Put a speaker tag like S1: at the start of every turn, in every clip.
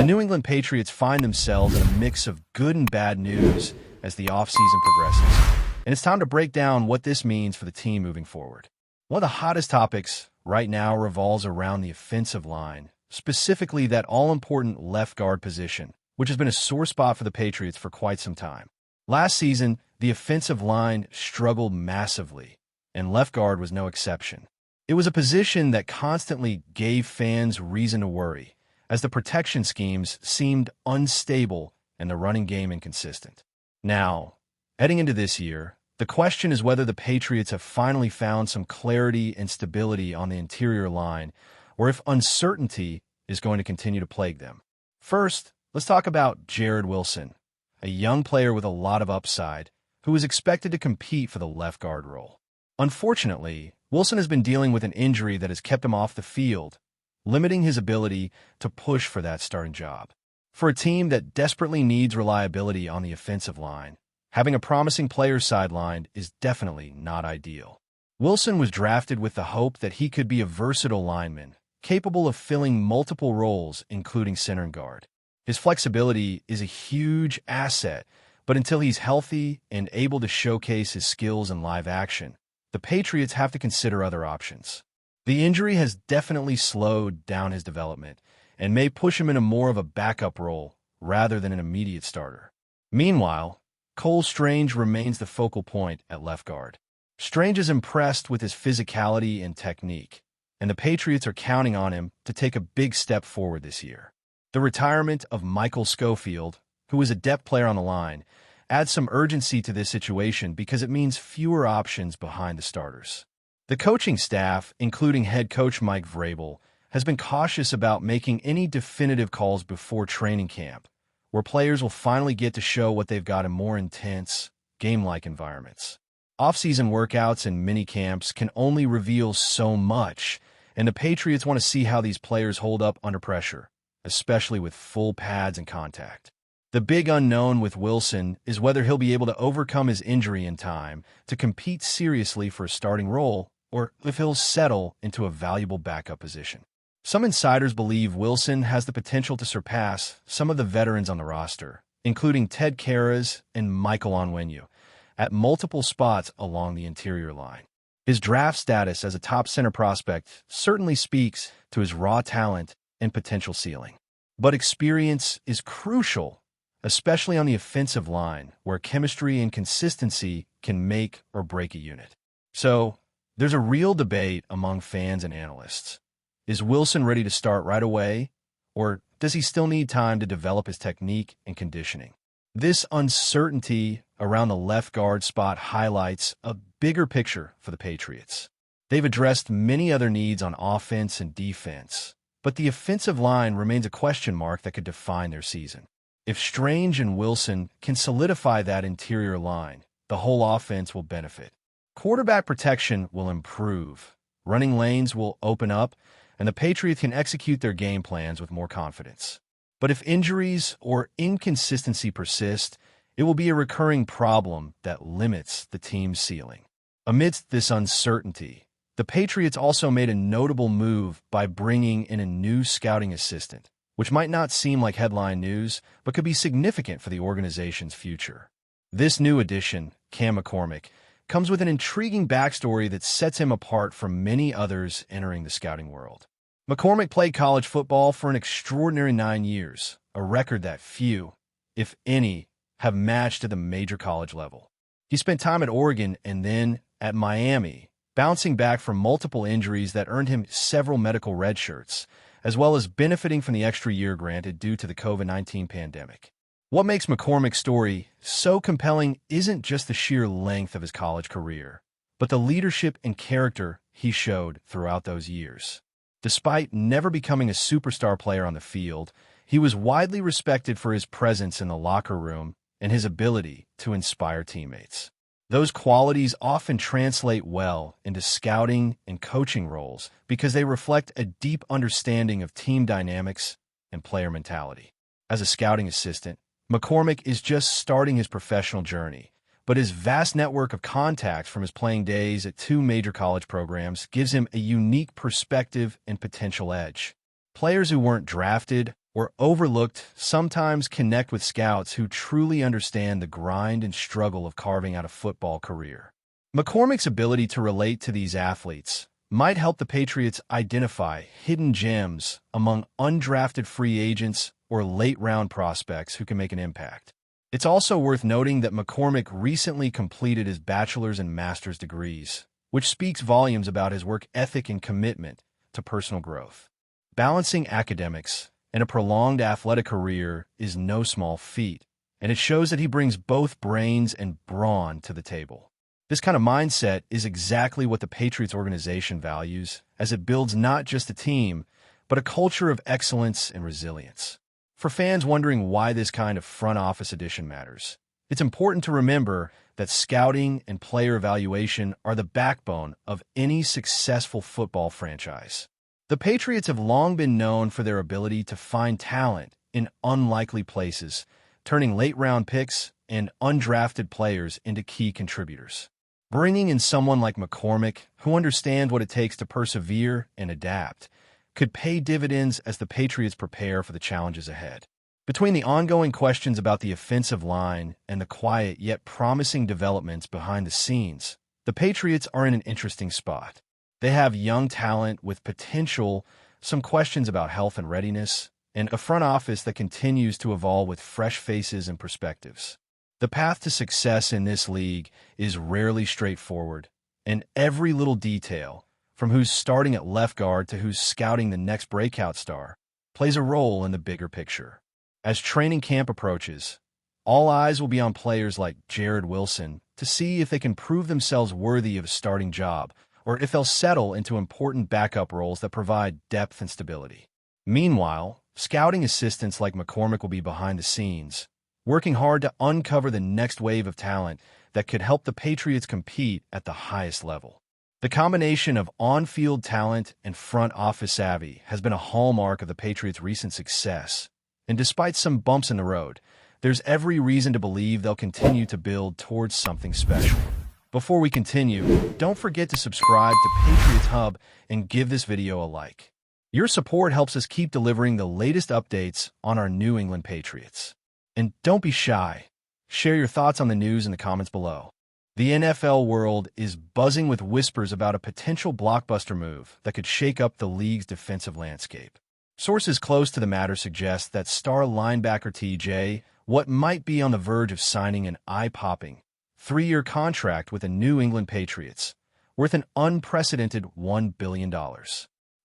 S1: The New England Patriots find themselves in a mix of good and bad news as the offseason progresses. And it's time to break down what this means for the team moving forward. One of the hottest topics right now revolves around the offensive line, specifically that all-important left guard position, which has been a sore spot for the Patriots for quite some time. Last season, the offensive line struggled massively, and left guard was no exception. It was a position that constantly gave fans reason to worry, as the protection schemes seemed unstable and the running game inconsistent. Now, heading into this year, the question is whether the Patriots have finally found some clarity and stability on the interior line, or if uncertainty is going to continue to plague them. First, let's talk about Jarrod Wilson, a young player with a lot of upside, who is expected to compete for the left guard role. Unfortunately, Wilson has been dealing with an injury that has kept him off the field, limiting his ability to push for that starting job. For a team that desperately needs reliability on the offensive line, having a promising player sidelined is definitely not ideal. Wilson was drafted with the hope that he could be a versatile lineman, capable of filling multiple roles, including center and guard. His flexibility is a huge asset, but until he's healthy and able to showcase his skills in live action, the Patriots have to consider other options. The injury has definitely slowed down his development and may push him into more of a backup role rather than an immediate starter. Meanwhile, Cole Strange remains the focal point at left guard. Strange is impressed with his physicality and technique, and the Patriots are counting on him to take a big step forward this year. The retirement of Michael Schofield, who was a depth player on the line, adds some urgency to this situation because it means fewer options behind the starters. The coaching staff, including head coach Mike Vrabel, has been cautious about making any definitive calls before training camp, where players will finally get to show what they've got in more intense, game-like environments. Off-season workouts and mini-camps can only reveal so much, and the Patriots want to see how these players hold up under pressure, especially with full pads and contact. The big unknown with Wilson is whether he'll be able to overcome his injury in time to compete seriously for a starting role, or if he'll settle into a valuable backup position. Some insiders believe Wilson has the potential to surpass some of the veterans on the roster, including Ted Karras and Michael Onwenu, at multiple spots along the interior line. His draft status as a top center prospect certainly speaks to his raw talent and potential ceiling. But experience is crucial, especially on the offensive line, where chemistry and consistency can make or break a unit. So, there's a real debate among fans and analysts. Is Wilson ready to start right away, or does he still need time to develop his technique and conditioning? This uncertainty around the left guard spot highlights a bigger picture for the Patriots. They've addressed many other needs on offense and defense, but the offensive line remains a question mark that could define their season. If Strange and Wilson can solidify that interior line, the whole offense will benefit. Quarterback protection will improve, running lanes will open up, and the Patriots can execute their game plans with more confidence. But if injuries or inconsistency persist, it will be a recurring problem that limits the team's ceiling. Amidst this uncertainty, the Patriots also made a notable move by bringing in a new scouting assistant, which might not seem like headline news, but could be significant for the organization's future. This new addition, Cam McCormick, comes with an intriguing backstory that sets him apart from many others entering the scouting world. McCormick played college football for an extraordinary 9 years, a record that few, if any, have matched at the major college level. He spent time at Oregon and then at Miami, bouncing back from multiple injuries that earned him several medical redshirts, as well as benefiting from the extra year granted due to the COVID-19 pandemic. What makes McCormick's story so compelling isn't just the sheer length of his college career, but the leadership and character he showed throughout those years. Despite never becoming a superstar player on the field, he was widely respected for his presence in the locker room and his ability to inspire teammates. Those qualities often translate well into scouting and coaching roles because they reflect a deep understanding of team dynamics and player mentality. As a scouting assistant, McCormick is just starting his professional journey, but his vast network of contacts from his playing days at 2 major college programs gives him a unique perspective and potential edge. Players who weren't drafted or overlooked, sometimes connect with scouts who truly understand the grind and struggle of carving out a football career. McCormick's ability to relate to these athletes might help the Patriots identify hidden gems among undrafted free agents or late-round prospects who can make an impact. It's also worth noting that McCormick recently completed his bachelor's and master's degrees, which speaks volumes about his work ethic and commitment to personal growth. Balancing academics and a prolonged athletic career is no small feat, and it shows that he brings both brains and brawn to the table. This kind of mindset is exactly what the Patriots organization values, as it builds not just a team, but a culture of excellence and resilience. For fans wondering why this kind of front office addition matters, it's important to remember that scouting and player evaluation are the backbone of any successful football franchise. The Patriots have long been known for their ability to find talent in unlikely places, turning late-round picks and undrafted players into key contributors. Bringing in someone like McCormick, who understands what it takes to persevere and adapt, could pay dividends as the Patriots prepare for the challenges ahead. Between the ongoing questions about the offensive line and the quiet yet promising developments behind the scenes, the Patriots are in an interesting spot. They have young talent with potential, some questions about health and readiness, and a front office that continues to evolve with fresh faces and perspectives. The path to success in this league is rarely straightforward, and every little detail, from who's starting at left guard to who's scouting the next breakout star, plays a role in the bigger picture. As training camp approaches, all eyes will be on players like Jared Wilson to see if they can prove themselves worthy of a starting job, or if they'll settle into important backup roles that provide depth and stability. Meanwhile, scouting assistants like McCormick will be behind the scenes, working hard to uncover the next wave of talent that could help the Patriots compete at the highest level. The combination of on-field talent and front office savvy has been a hallmark of the Patriots' recent success, and despite some bumps in the road, there's every reason to believe they'll continue to build towards something special. Before we continue, don't forget to subscribe to Patriots Hub and give this video a like. Your support helps us keep delivering the latest updates on our New England Patriots. And don't be shy. Share your thoughts on the news in the comments below. The NFL world is buzzing with whispers about a potential blockbuster move that could shake up the league's defensive landscape. Sources close to the matter suggest that star linebacker TJ Watt might be on the verge of signing an eye-popping 3-year contract with the New England Patriots, worth an unprecedented $1 billion.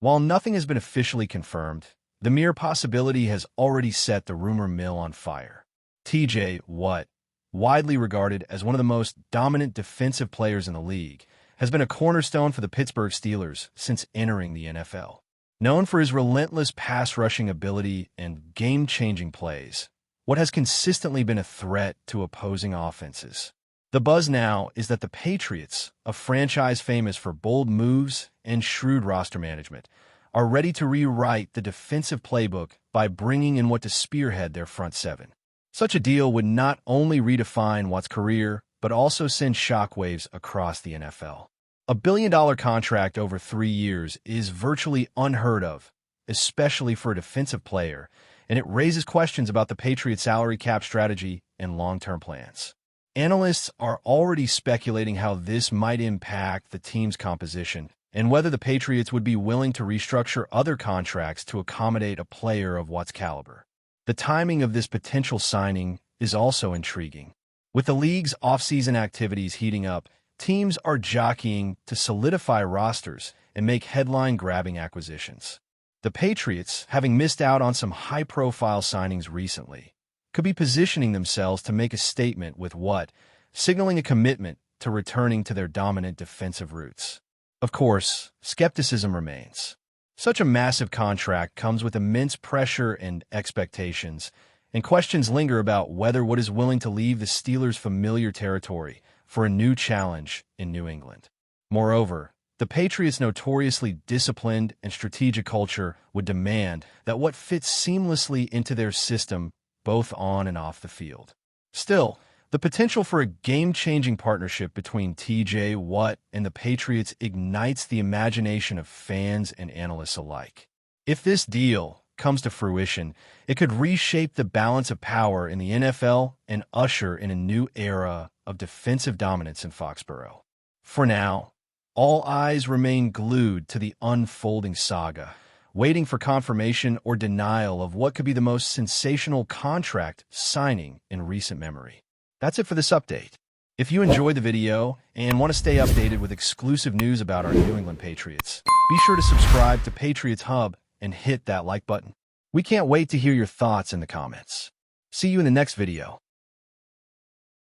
S1: While nothing has been officially confirmed, the mere possibility has already set the rumor mill on fire. TJ Watt, widely regarded as one of the most dominant defensive players in the league, has been a cornerstone for the Pittsburgh Steelers since entering the NFL. Known for his relentless pass-rushing ability and game-changing plays, Watt has consistently been a threat to opposing offenses. The buzz now is that the Patriots, a franchise famous for bold moves and shrewd roster management, are ready to rewrite the defensive playbook by bringing in Watt to spearhead their front seven. Such a deal would not only redefine Watt's career, but also send shockwaves across the NFL. A $1 billion contract over 3 years is virtually unheard of, especially for a defensive player, and it raises questions about the Patriots' salary cap strategy and long-term plans. Analysts are already speculating how this might impact the team's composition and whether the Patriots would be willing to restructure other contracts to accommodate a player of Watt's caliber. The timing of this potential signing is also intriguing. With the league's offseason activities heating up, teams are jockeying to solidify rosters and make headline-grabbing acquisitions. The Patriots, having missed out on some high-profile signings recently, could be positioning themselves to make a statement with Watt, signaling a commitment to returning to their dominant defensive roots. Of course, skepticism remains. Such a massive contract comes with immense pressure and expectations, and questions linger about whether Watt is willing to leave the Steelers' familiar territory for a new challenge in New England. Moreover, the Patriots' notoriously disciplined and strategic culture would demand that Watt fits seamlessly into their system both on and off the field. Still, the potential for a game-changing partnership between TJ Watt and the Patriots ignites the imagination of fans and analysts alike. If this deal, comes to fruition, it could reshape the balance of power in the NFL and usher in a new era of defensive dominance in Foxborough. For now, all eyes remain glued to the unfolding saga, waiting for confirmation or denial of what could be the most sensational contract signing in recent memory. That's it for this update. If you enjoyed the video and want to stay updated with exclusive news about our New England Patriots, be sure to subscribe to Patriots Hub and hit that like button. We can't wait to hear your thoughts in the comments. See you in the next video.